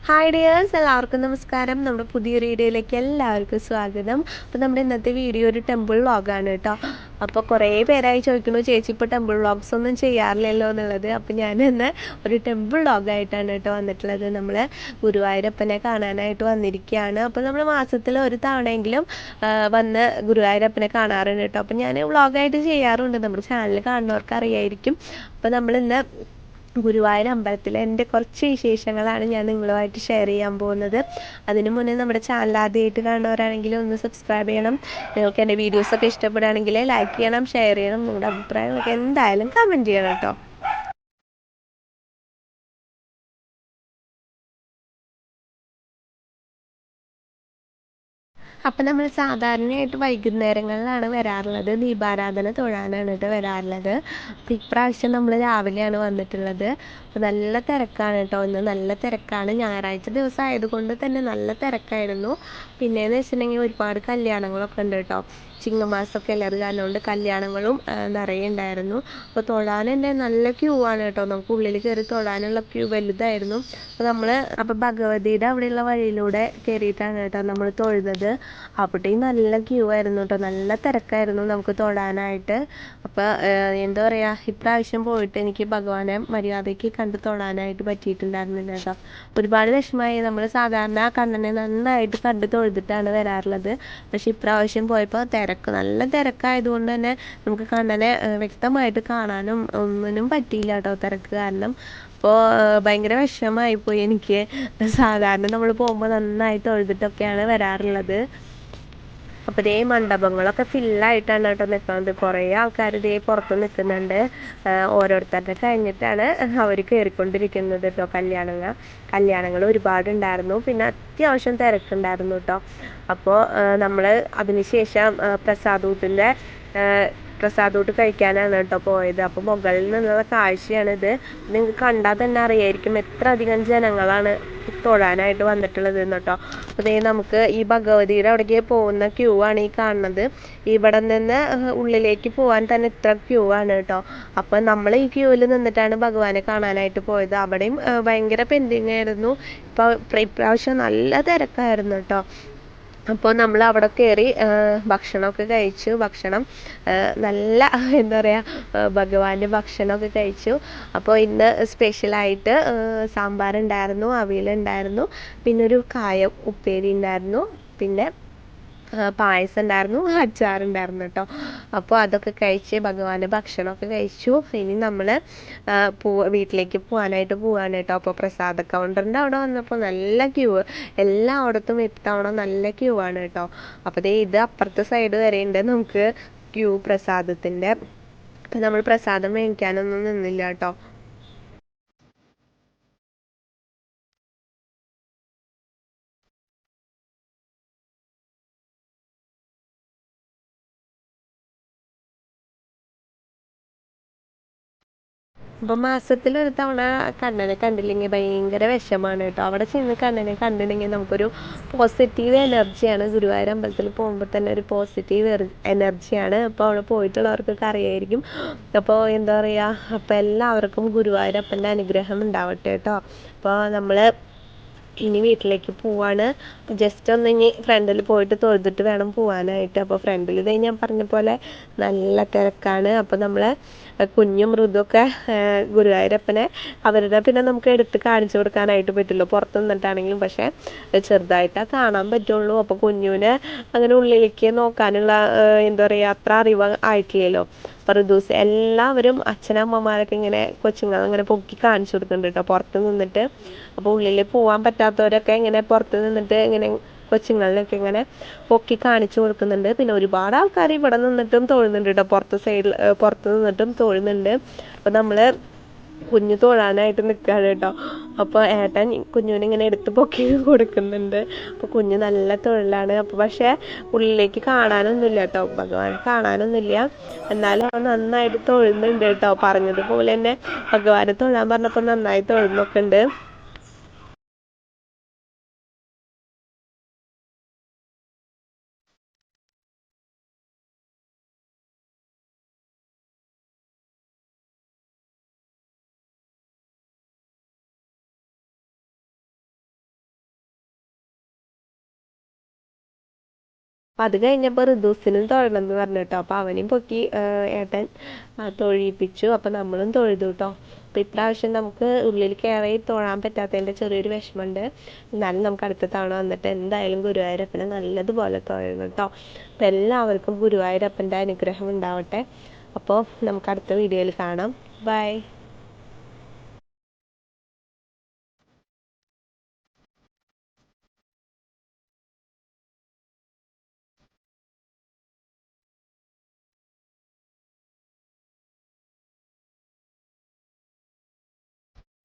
Hi dears, എല്ലാവർക്കും നമസ്കാരം. നമ്മുടെ പുതിയൊരു വീഡിയോയിലേക്ക് എല്ലാവർക്കും സ്വാഗതം. അപ്പോൾ നമ്മുടെ ഇന്നത്തെ വീഡിയോ ഒരു ടെമ്പിൾ വ്ളോഗാണ് കേട്ടോ. അപ്പോൾ കുറേ പേരായി ചോദിക്കുന്നു, ചേച്ചി ഇപ്പോൾ ടെമ്പിൾ വ്ളോഗ്സ് ഒന്നും ചെയ്യാറില്ലല്ലോ എന്നുള്ളത്. അപ്പോൾ ഞാൻ ഇന്ന് ഒരു ടെമ്പിൾ വ്ളോഗായിട്ടാണ് കേട്ടോ വന്നിട്ടുള്ളത്. നമ്മൾ ഗുരുവായൂരപ്പനെ കാണാനായിട്ട് വന്നിരിക്കുകയാണ്. അപ്പോൾ നമ്മൾ മാസത്തിൽ ഒരു തവണയെങ്കിലും വന്ന് ഗുരുവായൂരപ്പനെ കാണാറുണ്ട് കേട്ടോ. അപ്പോൾ ഞാൻ വ്ളോഗായിട്ട് ചെയ്യാറുണ്ട്, നമ്മുടെ ചാനൽ കാണുന്നവർക്ക് അറിയായിരിക്കും. അപ്പോൾ നമ്മളിന്ന് ഗുരുവായൂർ അമ്പലത്തിലെ എൻ്റെ കുറച്ച് വിശേഷങ്ങളാണ് ഞാൻ നിങ്ങളുമായിട്ട് ഷെയർ ചെയ്യാൻ പോകുന്നത്. അതിനു മുന്നേ നമ്മുടെ ചാനൽ ആദ്യമായിട്ട് കാണുന്നവരാണെങ്കിൽ ഒന്ന് സബ്സ്ക്രൈബ് ചെയ്യണം. നിങ്ങൾക്ക് എൻ്റെ വീഡിയോസൊക്കെ ഇഷ്ടപ്പെടുകയാണെങ്കിൽ ലൈക്ക് ചെയ്യണം, ഷെയർ ചെയ്യണം. നിങ്ങളുടെ അഭിപ്രായമൊക്കെ എന്തായാലും കമൻറ്റ് ചെയ്യണം കേട്ടോ. അപ്പം നമ്മൾ സാധാരണയായിട്ട് വൈകുന്നേരങ്ങളിലാണ് വരാറുള്ളത്. ദീപാരാധന തൊഴാനാണ് കേട്ടോ വരാറുള്ളത്. അപ്പം ഇപ്രാവശ്യം നമ്മൾ രാവിലെയാണ് വന്നിട്ടുള്ളത്. അപ്പോൾ നല്ല തിരക്കാണ് കേട്ടോ. ഇന്ന് നല്ല തിരക്കാണ്. ഞായറാഴ്ച ദിവസം ആയതുകൊണ്ട് തന്നെ നല്ല തിരക്കായിരുന്നു. പിന്നെയെന്ന് വെച്ചിട്ടുണ്ടെങ്കിൽ ഒരുപാട് കല്യാണങ്ങളൊക്കെ ഉണ്ട് കേട്ടോ. ചിങ്ങമാസമൊക്കെ അല്ലേ, അത് കാരണം കൊണ്ട് കല്യാണങ്ങളും നിറയെ ഉണ്ടായിരുന്നു. അപ്പോൾ തൊഴാൻ തന്നെ നല്ല ക്യൂ ആണ് കേട്ടോ. നമുക്ക് ഉള്ളിൽ കയറി തൊഴാനുള്ള ക്യൂ വലുതായിരുന്നു. അപ്പോൾ ഭഗവതിയുടെ അവിടെയുള്ള വഴിയിലൂടെ കയറിയിട്ടാണ് കേട്ടോ നമ്മൾ തൊഴുന്നത്. അവിടെയും നല്ല ക്യൂ ആയിരുന്നു കേട്ടോ. നല്ല തിരക്കായിരുന്നു നമുക്ക് തൊഴാനായിട്ട്. അപ്പോൾ എന്താ പറയുക, ഇപ്രാവശ്യം പോയിട്ട് എനിക്ക് ഭഗവാനെ മര്യാദയ്ക്ക് കണ്ട് തൊഴാനായിട്ട് പറ്റിയിട്ടുണ്ടായിരുന്നില്ല കേട്ടോ. ഒരുപാട് വിഷമമായി. നമ്മൾ സാധാരണ കണ്ണനെ നന്നായിട്ട് കണ്ട് തൊഴുതിട്ടാണ് വരാറുള്ളത്. പക്ഷേ ഇപ്രാവശ്യം പോയപ്പോൾ നല്ല തിരക്കായതുകൊണ്ട് തന്നെ നമുക്ക് കണ്ണനെ വ്യക്തമായിട്ട് കാണാനും ഒന്നിനും പറ്റിയില്ല കേട്ടോ, തിരക്ക് കാരണം. അപ്പോൾ ഭയങ്കര വിഷമമായിപ്പോയി എനിക്ക്. സാധാരണ നമ്മൾ പോകുമ്പോൾ നന്നായി തൊഴുതിട്ടൊക്കെയാണ് വരാറുള്ളത്. അപ്പോൾ ഇതേ മണ്ഡപങ്ങളൊക്കെ ഫില്ലായിട്ടാണ് കേട്ടോ നിൽക്കുന്നത്. കുറേ ആൾക്കാർ ഇതേ പുറത്ത് നിൽക്കുന്നുണ്ട്. ഓരോരുത്തരുടെ കഴിഞ്ഞിട്ടാണ് അവർ കയറിക്കൊണ്ടിരിക്കുന്നത് കേട്ടോ. കല്യാണങ്ങൾ ഒരുപാടുണ്ടായിരുന്നു. പിന്നെ അത്യാവശ്യം തിരക്കുണ്ടായിരുന്നു കേട്ടോ. അപ്പോൾ നമ്മൾ അതിനുശേഷം പ്രസാദൂട്ട് കഴിക്കാനാണ് കേട്ടോ പോയത്. അപ്പോൾ മുകളിൽ നിന്നുള്ള കാഴ്ചയാണിത്. നിങ്ങൾക്ക് കണ്ടാൽ തന്നെ അറിയായിരിക്കും എത്ര അധികം ജനങ്ങളാണ് തൊഴാനായിട്ട് വന്നിട്ടുള്ളത് കേട്ടോ. അപ്പോൾ നമുക്ക് ഈ ഭഗവതിയുടെ അവിടേക്ക് പോകുന്ന ക്യൂ ആണ് ഈ കാണുന്നത്. ഇവിടെ നിന്ന് ഉള്ളിലേക്ക് പോകാൻ തന്നെ ഇത്ര ക്യൂ ആണ് കേട്ടോ. അപ്പോൾ നമ്മൾ ഈ ക്യൂവിൽ നിന്നിട്ടാണ് ഭഗവാനെ കാണാനായിട്ട് പോയത്. അവിടെയും ഭയങ്കര പെൻഡിങ് ആയിരുന്നു. ഇപ്രാവശ്യം നല്ല തിരക്കായിരുന്നു കേട്ടോ. അപ്പോൾ നമ്മൾ അവിടെ കയറി ഭക്ഷണമൊക്കെ കഴിച്ചു. നല്ല എന്താ പറയുക, ഭഗവാന്റെ ഭക്ഷണമൊക്കെ കഴിച്ചു. അപ്പോൾ ഇന്ന് സ്പെഷ്യലായിട്ട് സാമ്പാറുണ്ടായിരുന്നു, അവിയലുണ്ടായിരുന്നു, പിന്നെ ഒരു കായ ഉപ്പേരി ഉണ്ടായിരുന്നു, പിന്നെ പായസം ഉണ്ടായിരുന്നു, അച്ചാറുണ്ടായിരുന്നു കേട്ടോ. അപ്പോൾ അതൊക്കെ കഴിച്ച് ഭഗവാന്റെ ഭക്ഷണമൊക്കെ കഴിച്ചു. ഇനി നമ്മൾ വീട്ടിലേക്ക് പോകാനായിട്ട് പോവാണ് കേട്ടോ. അപ്പോൾ പ്രസാദ കൗണ്ടറിൻ്റെ അവിടെ വന്നപ്പോൾ നല്ല ക്യൂ, എല്ലായിടത്തും ഇത്തവണ നല്ല ക്യൂ ആണ് കേട്ടോ. അപ്പോൾ ഇത് അപ്പുറത്തെ സൈഡ് വരെ ഉണ്ട് നമുക്ക് ക്യൂ പ്രസാദത്തിൻ്റെ. അപ്പം നമ്മൾ പ്രസാദം മേടിക്കാനൊന്നും നിന്നില്ല കേട്ടോ. അപ്പോൾ മാസത്തിലൊരു തവണ കണ്ണനെ കണ്ടില്ലെങ്കിൽ ഭയങ്കര വിഷമമാണ് കേട്ടോ. അവിടെ ചെന്ന് കണ്ണനെ കണ്ടിട്ടുണ്ടെങ്കിൽ നമുക്കൊരു പോസിറ്റീവ് എനർജിയാണ്. ഗുരുവായൂർ അമ്പലത്തിൽ പോകുമ്പോൾ തന്നെ ഒരു പോസിറ്റീവ് എനർജിയാണ്. അപ്പോൾ അവിടെ പോയിട്ടുള്ളവർക്കൊക്കെ അറിയായിരിക്കും. അപ്പോൾ എന്താ പറയുക, അപ്പോൾ എല്ലാവർക്കും ഗുരുവായൂരപ്പൻ്റെ അനുഗ്രഹം ഉണ്ടാവട്ടെ കേട്ടോ. അപ്പോൾ നമ്മൾ ഇനി വീട്ടിലേക്ക് പോവാണ്. ജസ്റ്റ് ഒന്ന് ഇനി ഫ്രണ്ടിൽ പോയിട്ട് തൊഴുതിട്ട് വേണം പോവാനായിട്ട്. അപ്പോൾ ഫ്രണ്ടിൽ ഇതേ ഞാൻ പറഞ്ഞ പോലെ നല്ല തിരക്കാണ്. അപ്പോൾ നമ്മൾ കുഞ്ഞും മൃദുവൊക്കെ ഗുരുവായൂരപ്പനെ പിന്നെ നമുക്ക് എടുത്ത് കാണിച്ചു കൊടുക്കാനായിട്ട് പറ്റുള്ളൂ പുറത്ത് നിന്നിട്ടാണെങ്കിലും. പക്ഷേ ചെറുതായിട്ടേ കാണാൻ പറ്റുള്ളൂ. അപ്പോൾ കുഞ്ഞുവിനെ അങ്ങനെ ഉള്ളിലേക്ക് നോക്കാനുള്ള എന്താ പറയുക, അത്ര അറിവ് ആയിട്ടില്ലല്ലോ. അപ്പോൾ ഋതുസ് എല്ലാവരും അച്ഛനമ്മമാരൊക്കെ ഇങ്ങനെ കൊച്ചുങ്ങൾ അങ്ങനെ പൊക്കി കാണിച്ചു കൊടുക്കുന്നുണ്ട് കേട്ടോ പുറത്ത് നിന്നിട്ട്. അപ്പോൾ ഉള്ളിൽ പോകാൻ പറ്റാത്തവരൊക്കെ ഇങ്ങനെ പുറത്ത് നിന്നിട്ട് ഇങ്ങനെ കൊച്ചുങ്ങളിലൊക്കെ ഇങ്ങനെ പൊക്കി കാണിച്ചു കൊടുക്കുന്നുണ്ട്. പിന്നെ ഒരുപാട് ആൾക്കാർ ഇവിടെ നിന്നിട്ടും തൊഴുന്നുണ്ട് കേട്ടോ. പുറത്ത് നിന്നിട്ടും തൊഴുന്നുണ്ട്. അപ്പോൾ നമ്മൾ കുഞ്ഞു തൊഴാനായിട്ട് നിൽക്കുകയാണ് കേട്ടോ. അപ്പോൾ ഏട്ടൻ കുഞ്ഞുവിനെ ഇങ്ങനെ എടുത്ത് പൊക്കി കൊടുക്കുന്നുണ്ട്. അപ്പോൾ കുഞ്ഞ് നല്ല തൊഴിലാണ്. അപ്പോൾ പക്ഷേ ഉള്ളിലേക്ക് കാണാനൊന്നുമില്ല കേട്ടോ, ഭഗവാനെ കാണാനൊന്നുമില്ല. എന്നാലും അവൻ നന്നായിട്ട് തൊഴുന്നുണ്ട് കേട്ടോ. പറഞ്ഞതുപോലെ തന്നെ ഭഗവാനെ തൊഴാൻ പറഞ്ഞപ്പോൾ നന്നായി തൊഴുന്നൊക്കെ ഉണ്ട്. അപ്പം അത് കഴിഞ്ഞപ്പോൾ ഋതുസിനും തൊഴണം എന്ന് പറഞ്ഞു കേട്ടോ. അപ്പോൾ അവനെയും പൊക്കി ഏട്ടൻ തൊഴിയിപ്പിച്ചു. അപ്പം നമ്മളും തൊഴുതു കേട്ടോ. അപ്പോൾ ഇപ്രാവശ്യം നമുക്ക് ഉള്ളിൽ കയറി തൊഴാൻ പറ്റാത്തതിൻ്റെ ചെറിയൊരു വിഷമമുണ്ട്. എന്നാലും നമുക്ക് അടുത്ത തവണ വന്നിട്ട് എന്തായാലും ഗുരുവായൂരപ്പനെ നല്ലതുപോലെ തൊഴണം കേട്ടോ. അപ്പം എല്ലാവർക്കും ഗുരുവായൂരപ്പൻ്റെ അനുഗ്രഹം ഉണ്ടാവട്ടെ. അപ്പോൾ നമുക്ക് അടുത്ത വീഡിയോയിൽ കാണാം. ബൈ.